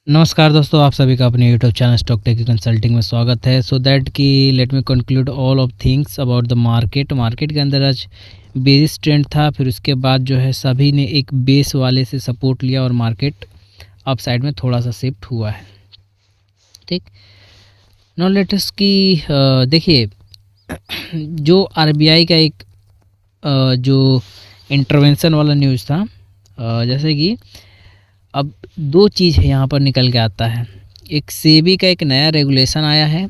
नमस्कार दोस्तों, आप सभी का अपने YouTube channel stock tech consulting में स्वागत है। सो दैट कि let me conclude all of things about the market के अंदर आज बेरिश ट्रेंड था। फिर उसके बाद जो है सभी ने एक बेस वाले से सपोर्ट लिया और मार्केट अप साइड में थोड़ा सा शिफ्ट हुआ है। ठीक, नो लेटेस्ट की देखिए जो आरबीआई का एक जो इंटरवेंशन वाला न्यूज़ था, जैसे कि अब दो चीज़ है यहाँ पर निकल के आता है। एक सेबी का एक नया रेगुलेशन आया है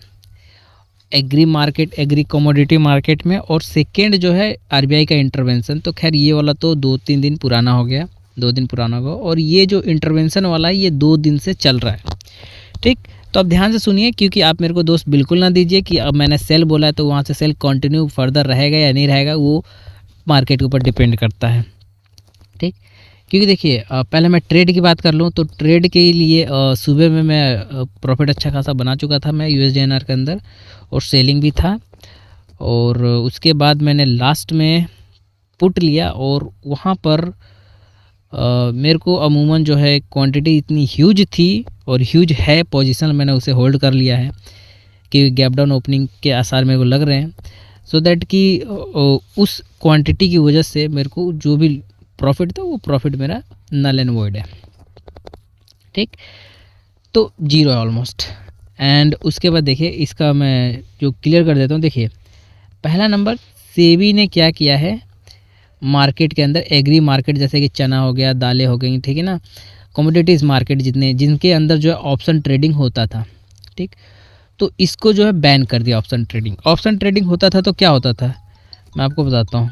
एग्री कमोडिटी मार्केट में, और सेकेंड जो है आरबीआई का इंटरवेंशन। तो खैर ये वाला तो 2-3 दिन पुराना हो गया, 2 दिन पुराना होगा, और ये जो इंटरवेंशन वाला है ये 2 दिन से चल रहा है। ठीक, तो अब ध्यान से सुनिए, क्योंकि आप मेरे को दोस्त बिल्कुल ना दीजिए कि अब मैंने सेल बोला है तो वहाँ से सेल कंटिन्यू फर्दर रहेगा या नहीं रहेगा, वो मार्केट के ऊपर डिपेंड करता है। ठीक, क्योंकि देखिए पहले मैं ट्रेड की बात कर लूँ तो ट्रेड के लिए सुबह में मैं प्रॉफिट अच्छा खासा बना चुका था मैं यूएसडीएनआर के अंदर, और सेलिंग भी था। और उसके बाद मैंने लास्ट में पुट लिया, और वहाँ पर मेरे को अमूमन जो है क्वांटिटी इतनी ह्यूज थी, और ह्यूज है पोजीशन, मैंने उसे होल्ड कर लिया है कि गैप डाउन ओपनिंग के आसार मेरे को लग रहे हैं। सो दैट कि उस क्वांटिटी की वजह से मेरे को जो भी प्रॉफिट था वो प्रॉफिट मेरा नल एंड वॉइड है। ठीक, तो जीरो है ऑलमोस्ट। एंड उसके बाद देखिए इसका मैं जो क्लियर कर देता हूँ। देखिए पहला नंबर, सेबी ने क्या किया है मार्केट के अंदर, एग्री मार्केट जैसे कि चना हो गया, दालें हो गई, ठीक है ना, कमोडिटीज़ मार्केट जिनके अंदर जो है ऑप्शन ट्रेडिंग होता था, ठीक, तो इसको जो है बैन कर दिया। ऑप्शन ट्रेडिंग होता था तो क्या होता था मैं आपको बताता हूँ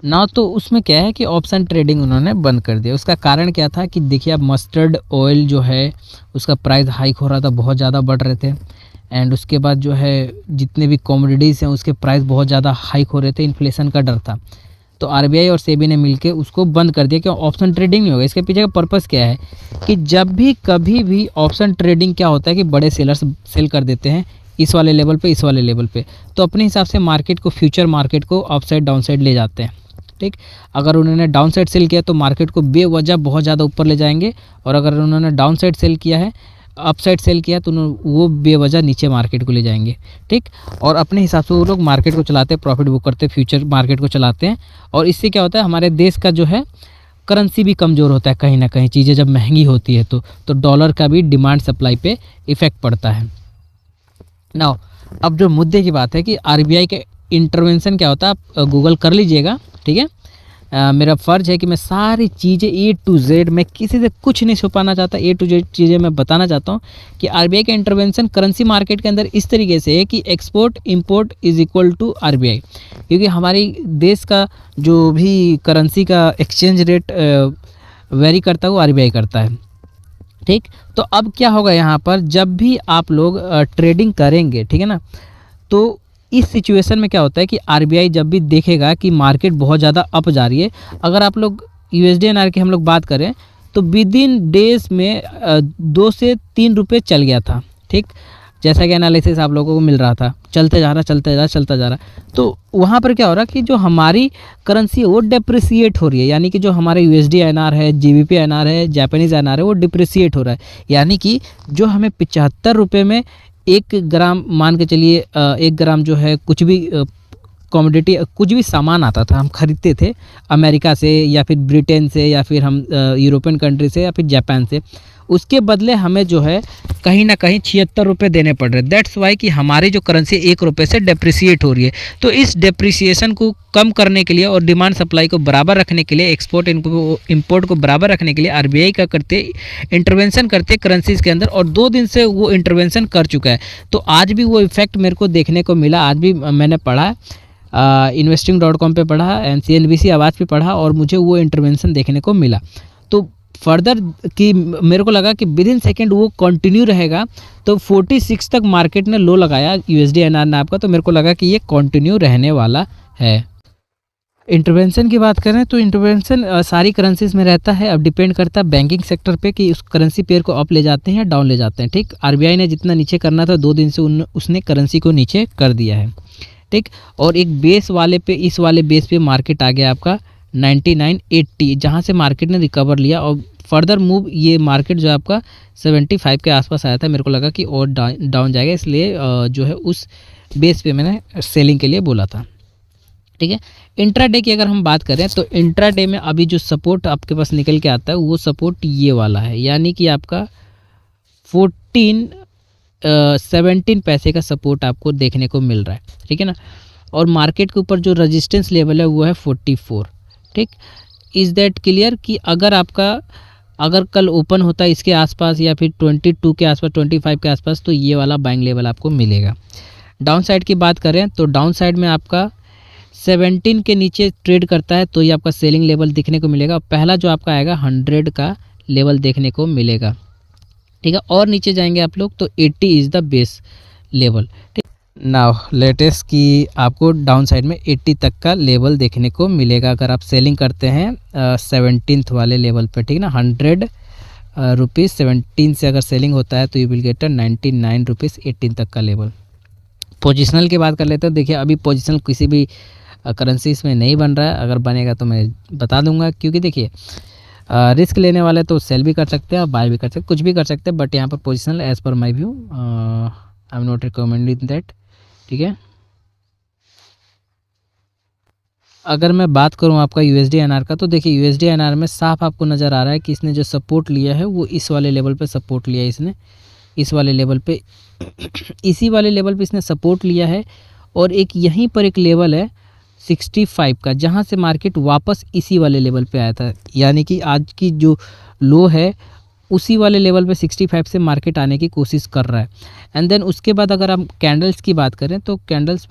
ना। तो उसमें क्या है कि ऑप्शन ट्रेडिंग उन्होंने बंद कर दिया। उसका कारण क्या था कि देखिए अब मस्टर्ड ऑयल जो है उसका प्राइस हाइक हो रहा था, बहुत ज़्यादा बढ़ रहे थे। एंड उसके बाद जो है जितने भी कमोडिटीज़ हैं उसके प्राइस बहुत ज़्यादा हाइक हो रहे थे, इन्फ्लेशन का डर था। तो आरबीआई और सेबी ने मिलकर उसको बंद कर दिया कि ऑप्शन ट्रेडिंग नहीं होगा। इसके पीछे का पर्पज़ क्या है कि जब भी कभी भी ऑप्शन ट्रेडिंग क्या होता है कि बड़े सेलर्स सेल कर देते हैं इस वाले लेवल पे, इस वाले लेवल पे, तो अपने हिसाब से मार्केट को, फ्यूचर मार्केट को अप साइड डाउन साइड ले जाते हैं। ठीक, अगर उन्होंने डाउन साइड सेल किया तो मार्केट को बेवजह बहुत ज़्यादा ऊपर ले जाएंगे, और अगर उन्होंने डाउन साइड सेल किया है, अप साइड सेल किया तो वो बेवजह नीचे मार्केट को ले जाएंगे। ठीक, और अपने हिसाब से वो लोग मार्केट को चलाते हैं, प्रॉफिट बुक करते हैं, फ्यूचर मार्केट को चलाते हैं। और इससे क्या होता है हमारे देश का जो है करेंसी भी कमज़ोर होता है कहीं ना कहीं। चीज़ें जब महंगी होती है तो डॉलर का भी डिमांड सप्लाई पे इफ़ेक्ट पड़ता है। नाउ अब जो मुद्दे की बात है कि आरबीआई के इंटरवेंशन क्या होता है, आप गूगल कर लीजिएगा। ठीक है, मेरा फ़र्ज़ है कि मैं सारी चीज़ें A to Z, मैं किसी से कुछ नहीं छुपाना चाहता, A to Z चीज़ें मैं बताना चाहता हूँ कि आरबीआई का इंटरवेंशन करेंसी मार्केट के अंदर इस तरीके से है कि export import is equal to RBI. क्योंकि हमारी देश का जो भी करेंसी का एक्सचेंज रेट वेरी करता है वो आरबीआई करता है। ठीक, तो अब क्या होगा यहाँ पर, जब भी आप लोग ट्रेडिंग करेंगे, ठीक है ना, तो इस सिचुएशन में क्या होता है कि आरबीआई जब भी देखेगा कि मार्केट बहुत ज़्यादा अप जा रही है, अगर आप लोग यूएसडीएनआर की हम लोग बात करें तो विद इन डेज में 2 से 3 रुपये चल गया था। ठीक, जैसा कि एनालिसिस आप लोगों को मिल रहा था, चलता जा रहा। तो वहाँ पर क्या हो रहा है कि जो हमारी करेंसी है वो डिप्रिसिएट हो रही है, यानी कि जो हमारे यूएसडीएनआर है, जीबीपीएनआर है, जापानीज़ एनआर है, वो डिप्रिसिएट हो रहा है। यानी कि जो हमें 75 रुपये में 1 ग्राम, मान के चलिए 1 ग्राम जो है कुछ भी कमोडिटी, कुछ भी सामान आता था, हम खरीदते थे अमेरिका से या फिर ब्रिटेन से या फिर हम यूरोपियन कंट्री से या फिर जापान से, उसके बदले हमें जो है कहीं ना कहीं 76 रुपये देने पड़ रहे। दैट्स वाई कि हमारी जो करेंसी 1 रुपये से डेप्रिसिएट हो रही है। तो इस डेप्रिसिएशन को कम करने के लिए और डिमांड सप्लाई को बराबर रखने के लिए, एक्सपोर्ट इंपोर्ट को बराबर रखने के लिए आरबीआई का इंटरवेंशन करते करेंसीज के अंदर, और 2 दिन से वो इंटरवेंशन कर चुका है। तो आज भी वो इफेक्ट मेरे को देखने को मिला। आज भी मैंने पढ़ा, investing.com पे पढ़ा, CNBC आवाज़ पे पढ़ा, और मुझे वो इंटरवेंशन देखने को मिला। तो फर्दर कि मेरे को लगा कि विद इन सेकेंड वो कंटिन्यू रहेगा। तो 46 तक मार्केट ने लो लगाया यूएसडीएनआर ने आपका, तो मेरे को लगा कि ये कंटिन्यू रहने वाला है। इंटरवेंशन की बात करें तो इंटरवेंशन सारी करेंसीज में रहता है। अब डिपेंड करता है बैंकिंग सेक्टर पे कि उस करेंसी पेयर को अप ले जाते हैं या डाउन ले जाते हैं। ठीक, आरबीआई ने जितना नीचे करना था 2 दिन से उसने करेंसी को नीचे कर दिया है। ठीक, और एक बेस वाले पे, इस वाले बेस पे मार्केट आ गया आपका 99.80, जहाँ से मार्केट ने रिकवर लिया और फर्दर मूव ये मार्केट जो है आपका 75 के आसपास आया था, मेरे को लगा कि और डाउन जाएगा, इसलिए जो है उस बेस पे मैंने सेलिंग के लिए बोला था। ठीक है, इंट्राडे की अगर हम बात करें तो इंट्राडे में अभी जो सपोर्ट आपके पास निकल के आता है वो सपोर्ट ये वाला है, यानी कि आपका 17 पैसे का सपोर्ट आपको देखने को मिल रहा है। ठीक है ना, और मार्केट के ऊपर जो रेजिस्टेंस लेवल है वो है 44। ठीक, इज़ दैट क्लियर कि अगर कल ओपन होता है इसके आसपास या फिर 22 के आसपास, 25 के आसपास, तो ये वाला बाइंग लेवल आपको मिलेगा। डाउन साइड की बात करें तो डाउन साइड में आपका 17 के नीचे ट्रेड करता है तो ये आपका सेलिंग लेवल दिखने को मिलेगा। पहला जो आपका आएगा 100 का लेवल देखने को मिलेगा। ठीक है, और नीचे जाएंगे आप लोग तो 80 इज़ द बेस लेवल। ठीक, नाउ लेटेस्ट कि आपको डाउन साइड में 80 तक का लेवल देखने को मिलेगा अगर आप सेलिंग करते हैं 17th वाले लेवल पर। ठीक ना, 100 रुपीज़ 17 से अगर सेलिंग होता है तो यू विल गेट 99 रुपीज़ 18 तक का लेवल। पोजिशनल की बात कर लेते हैं। देखिए अभी पोजिशनल किसी भी करेंसी इसमें नहीं बन रहा है, अगर बनेगा तो मैं बता दूंगा, क्योंकि देखिए रिस्क लेने वाले तो सेल भी कर सकते हैं और बाय भी कर सकते हैं, कुछ भी कर सकते हैं, बट यहाँ पर positional as per my view I am not recommending that. ठीक है, अगर मैं बात करूँ आपका USD/NR का, तो देखिए USD/NR में साफ आपको नज़र आ रहा है कि इसने जो सपोर्ट लिया है वो इस वाले लेवल पे सपोर्ट लिया है, इसने इस वाले लेवल पे इसी वाले लेवल पे इसने सपोर्ट लिया है, और एक यहीं पर एक लेवल है 65 का, जहां से मार्केट वापस इसी वाले लेवल पे आया था, यानी कि आज की जो लो है उसी वाले लेवल पे 65 से मार्केट आने की कोशिश कर रहा है। एंड देन उसके बाद अगर हम कैंडल्स की बात करें तो कैंडल्स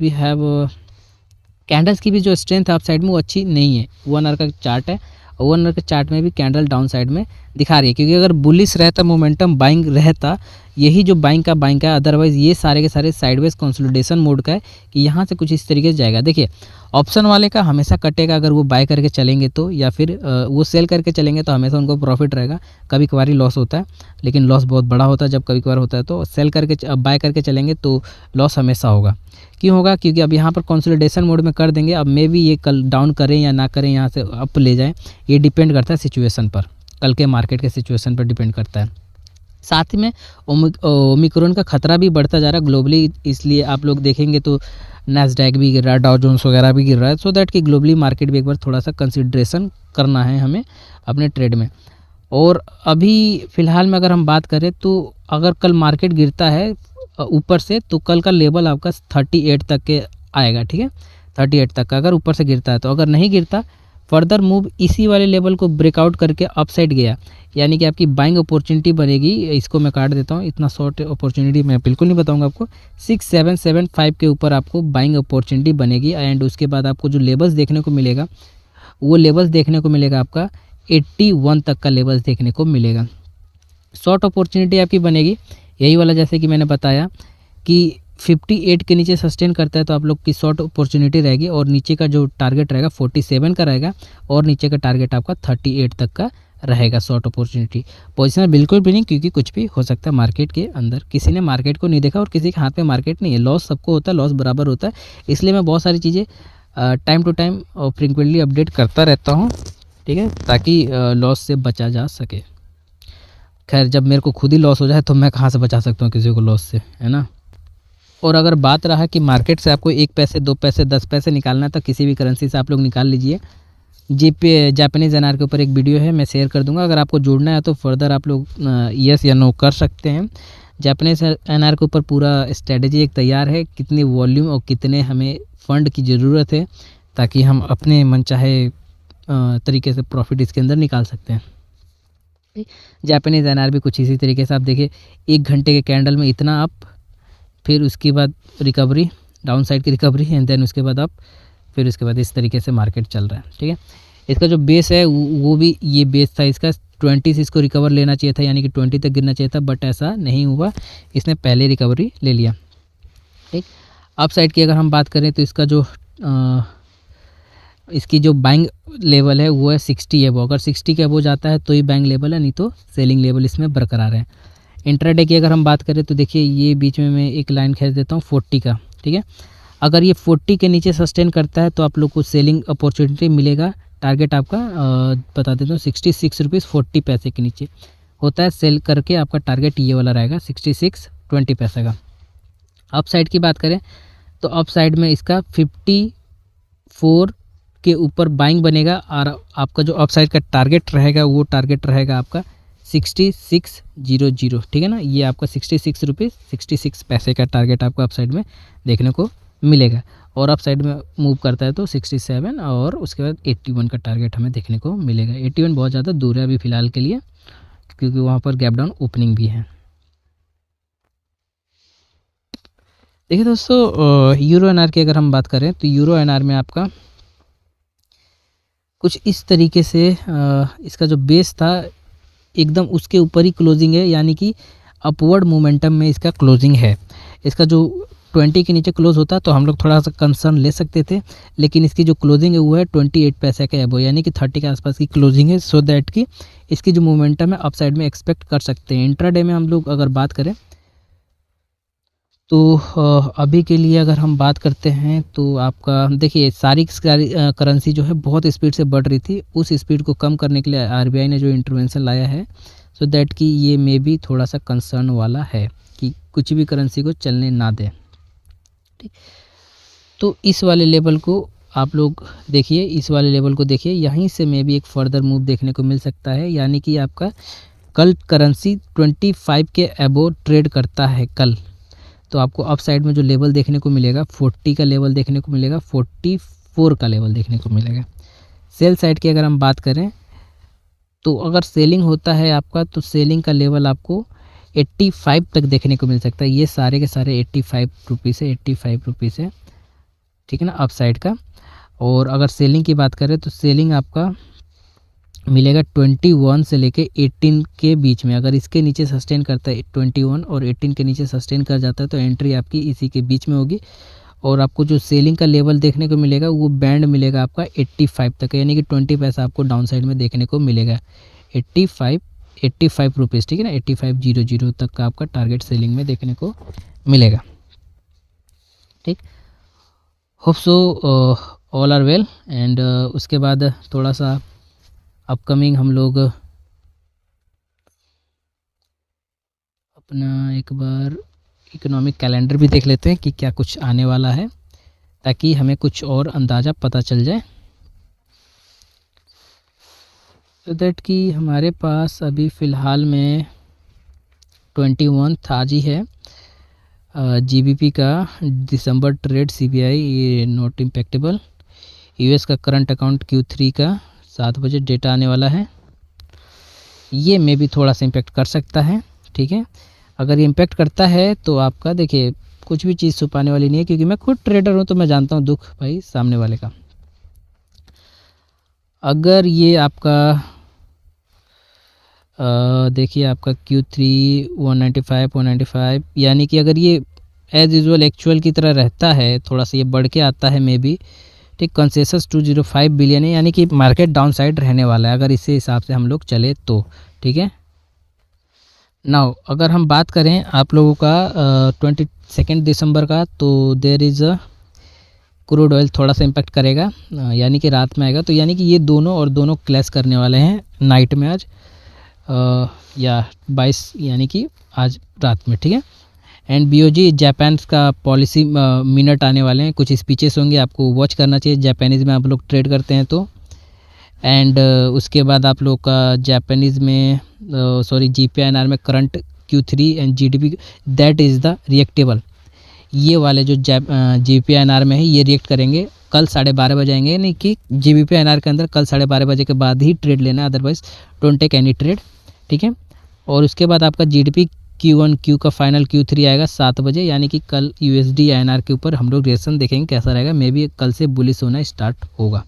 की भी जो स्ट्रेंथ है अप साइड में वो अच्छी नहीं है। 1 आवर का चार्ट है, 1 आवर के चार्ट में भी कैंडल डाउन साइड में दिखा रही है, क्योंकि अगर बुलिश रहता, मोमेंटम बाइंग रहता, यही जो बाइंग का है, अदरवाइज़ ये सारे के सारे साइडवेज कंसोलिडेशन मोड का है कि यहाँ से कुछ इस तरीके से जाएगा। देखिए ऑप्शन वाले का हमेशा कटेगा अगर वो बाय करके चलेंगे तो, या फिर वो सेल करके चलेंगे तो हमेशा उनको प्रॉफिट रहेगा। कभी कभार ही लॉस होता है, लेकिन लॉस बहुत बड़ा होता है जब कभी कभार होता है। तो सेल करके बाय करके चलेंगे तो लॉस हमेशा होगा। क्यों होगा? क्योंकि अब यहाँ पर कंसोलिडेशन मोड में कर देंगे, अब मे भी ये कल डाउन करें या ना करें, यहाँ से अप ले जाएं, ये डिपेंड करता है सिचुएशन पर, कल के मार्केट के सिचुएशन पर डिपेंड करता है। साथ ही में ओमिक्रॉन का खतरा भी बढ़ता जा रहा है ग्लोबली, इसलिए आप लोग देखेंगे तो नैस्डैक भी गिर रहा है, डाउ जोन्स वगैरह भी गिर रहा है, सो दैट कि ग्लोबली मार्केट भी एक बार थोड़ा सा कंसिड्रेशन करना है हमें अपने ट्रेड में। और अभी फ़िलहाल में अगर हम बात करें तो अगर कल मार्केट गिरता है ऊपर से तो कल का लेवल आपका 38 तक के आएगा। ठीक है, 38 तक का अगर ऊपर से गिरता है, तो अगर नहीं गिरता फर्दर मूव इसी वाले लेवल को ब्रेकआउट करके अपसाइड गया, यानी कि आपकी बाइंग अपॉर्चुनिटी बनेगी। इसको मैं काट देता हूँ, इतना शॉर्ट अपॉर्चुनिटी मैं बिल्कुल नहीं बताऊंगा आपको। 6775 के ऊपर आपको बाइंग अपॉर्चुनिटी बनेगी, एंड उसके बाद आपको जो लेवल्स देखने को मिलेगा वो लेवल्स देखने को मिलेगा आपका 81 तक का लेवल्स देखने को मिलेगा। शॉर्ट अपॉर्चुनिटी आपकी बनेगी यही वाला, जैसे कि मैंने बताया कि 58 के नीचे सस्टेन करता है तो आप लोग की शॉर्ट अपॉर्चुनिटी रहेगी, और नीचे का जो टारगेट रहेगा 47 का रहेगा, और नीचे का टारगेट आपका 38 तक का रहेगा शॉर्ट अपॉर्चुनिटी। पोजीशन बिल्कुल भी नहीं, क्योंकि कुछ भी हो सकता है मार्केट के अंदर। किसी ने मार्केट को नहीं देखा और किसी के हाथ में मार्केट नहीं है, लॉस सबको होता है, लॉस बराबर होता है। इसलिए मैं बहुत सारी चीज़ें टाइम टू टाइम और फ्रिक्वेंटली अपडेट करता रहता हूँ, ठीक है, ताकि लॉस से बचा जा सके। खैर जब मेरे को खुद ही लॉस हो जाए तो मैं कहाँ से बचा सकता हूँ किसी को लॉस से, है ना। और अगर बात रहा कि मार्केट से आपको 1 पैसे 2 पैसे 10 पैसे निकालना है तो किसी भी करेंसी से आप लोग निकाल लीजिए। जापानीज़ एनआर के ऊपर एक वीडियो है, मैं शेयर कर दूंगा। अगर आपको जुड़ना है तो फर्दर आप लोग यस या नो कर सकते हैं। जापानीज़ एनआर के ऊपर पूरा स्ट्रेटजी एक तैयार है, कितनी वॉल्यूम और कितने हमें फ़ंड की ज़रूरत है, ताकि हम अपने मनचाहे तरीके से प्रॉफिट इसके अंदर निकाल सकते हैं। जापानीज़ एनआर भी कुछ इसी तरीके से आप देखिए, 1 घंटे के कैंडल में इतना अप, फिर उसके बाद रिकवरी, डाउन साइड की रिकवरी, एंड देन उसके बाद अप, फिर उसके बाद इस तरीके से मार्केट चल रहा है। ठीक है, इसका जो बेस है वो भी ये बेस था इसका 20 से इसको रिकवर लेना चाहिए था, यानी कि 20 तक गिरना चाहिए था, बट ऐसा नहीं हुआ, इसने पहले रिकवरी ले लिया। ठीक, अप साइड की अगर हम बात करें तो इसका जो इसकी जो बाइंग लेवल है वो है 60 है, वो अगर 60 के अबो जाता है तो ही बाइंग लेवल है, नहीं तो सेलिंग लेवल इसमें बरकरार है। इंट्राडे की अगर हम बात करें तो देखिए ये बीच में मैं एक लाइन खींच देता हूँ 40 का। ठीक है, अगर ये 40 के नीचे सस्टेन करता है तो आप लोग को सेलिंग अपॉर्चुनिटी मिलेगा टारगेट आपका बता देता हूँ 66 रुपीज़ 40 पैसे के नीचे होता है। सेल करके आपका टारगेट ये वाला रहेगा 66.20 पैसे का। अप साइड की बात करें तो अप साइड में इसका 54 के ऊपर बाइंग बनेगा और आपका जो अप साइड का टारगेट रहेगा वो टारगेट रहेगा आपका 6600, ठीक है ना। ये आपका 66 रुपीज़ 66 पैसे का टारगेट आपको अप साइड में देखने को मिलेगा। और अप साइड में मूव करता है तो 67 और उसके बाद 81 का टारगेट हमें देखने को मिलेगा। 81 बहुत ज़्यादा दूर है अभी फ़िलहाल के लिए, क्योंकि वहाँ पर गैप डाउन ओपनिंग भी है। देखिए दोस्तों, यूरो एनआर की अगर हम बात करें तो यूरो एनआर में आपका कुछ इस तरीके से इसका जो बेस था एकदम उसके ऊपर ही क्लोजिंग है, यानी कि अपवर्ड मोमेंटम में इसका क्लोजिंग है। इसका जो 20 के नीचे क्लोज होता तो हम लोग थोड़ा सा कंसर्न ले सकते थे, लेकिन इसकी जो क्लोजिंग है वो है 28 पैसे का एबो, यानी कि 30 के आसपास की क्लोजिंग है। सो दैट कि इसकी जो मोमेंटम है अप साइड में एक्सपेक्ट कर सकते हैं। इंट्राडे में हम लोग अगर बात करें तो अभी के लिए अगर हम बात करते हैं तो आपका देखिए सारी करेंसी जो है बहुत स्पीड से बढ़ रही थी, उस स्पीड को कम करने के लिए आरबीआई ने जो इंटरवेंशन लाया है, सो दैट कि ये मे भी थोड़ा सा कंसर्न वाला है कि कुछ भी करेंसी को चलने ना दें। ठीक, तो इस वाले लेवल को आप लोग देखिए, इस वाले लेवल को देखिए, यहीं से मे भी एक फर्दर मूव देखने को मिल सकता है। यानी कि आपका कल करेंसी 25 के अबो ट्रेड करता है कल, तो आपको अप साइड में जो लेवल देखने को मिलेगा 40 का लेवल देखने को मिलेगा, 44 का लेवल देखने को मिलेगा। सेल साइड की अगर हम बात करें तो अगर सेलिंग होता है आपका तो सेलिंग का लेवल आपको 85 तक देखने को मिल सकता है। ये सारे के सारे 85 रुपीज़ है, 85 रुपीज़ है, ठीक है ना, अप साइड का। और अगर सेलिंग की बात करें तो सेलिंग आपका मिलेगा 21 से लेके 18 के बीच में। अगर इसके नीचे सस्टेन करता है 21 और 18 के नीचे सस्टेन कर जाता है तो एंट्री आपकी इसी के बीच में होगी। और आपको जो सेलिंग का लेवल देखने को मिलेगा वो बैंड मिलेगा आपका 85 तक, यानी कि 20 पैसा आपको डाउन साइड में देखने को मिलेगा। 85 रुपीज़, ठीक है ना, 8500 तक का आपका टारगेट सेलिंग में देखने को मिलेगा। ठीक, hope so all are well. And उसके बाद थोड़ा सा अपकमिंग हम लोग अपना एक बार इकोनॉमिक कैलेंडर भी देख लेते हैं कि क्या कुछ आने वाला है, ताकि हमें कुछ और अंदाज़ा पता चल जाए। सो दैट कि हमारे पास अभी फ़िलहाल में 21 आज ही है जीबीपी का दिसंबर ट्रेड सीबीआई ये नॉट इम्पैक्टेबल। यूएस का करंट अकाउंट Q3 का 7 बजे डेटा आने वाला है, ये में भी थोड़ा सा इम्पेक्ट कर सकता है। ठीक है, अगर ये इम्पेक्ट करता है तो आपका देखिए कुछ भी चीज़ छुपाने वाली नहीं है, क्योंकि मैं खुद ट्रेडर हूँ तो मैं जानता हूँ दुख भाई सामने वाले का। अगर ये आपका देखिए आपका Q3 195 यानी कि अगर ये एज यूजुअल एक्चुअल की तरह रहता है, थोड़ा सा ये बढ़ के आता है मे बी, ठीक, कंसेसस 205 बिलियन है, यानी कि मार्केट डाउन साइड रहने वाला है अगर इसी हिसाब से हम लोग चले तो। ठीक है, नाउ अगर हम बात करें आप लोगों का 22 दिसंबर का, तो there is a crude oil थोड़ा सा इम्पेक्ट करेगा, यानी कि रात में आएगा। तो यानी कि ये दोनों और दोनों क्लैश करने वाले हैं नाइट में आज या 22 यानी कि आज रात में। ठीक है, एंड बीओजी जापान का पॉलिसी मिनट आने वाले हैं, कुछ स्पीचेस होंगे, आपको वॉच करना चाहिए जापानीज़ में आप लोग ट्रेड करते हैं तो। एंड उसके बाद आप लोग का जापानीज़ में GPINR में current Q3 and GDP that is the reactable, ये वाले जो GPINR में है ये रिएक्ट करेंगे कल 12:30 बजे आएंगे, यानी कि GBPINR के अंदर कल 12:30 बजे के बाद ही ट्रेड लेना है, otherwise don't take any trade. ठीक है, और उसके बाद आपका GDP Q1 Q का फाइनल Q3 आएगा 7 बजे, यानी कि कल USD INR के ऊपर हम लोग रिएक्शन देखेंगे कैसा रहेगा, मे बी कल से बुलिश होना स्टार्ट होगा।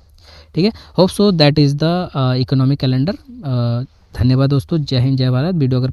ठीक है, hope so that is the economic calendar. धन्यवाद दोस्तों, जय हिंद जय भारत। वीडियो अगर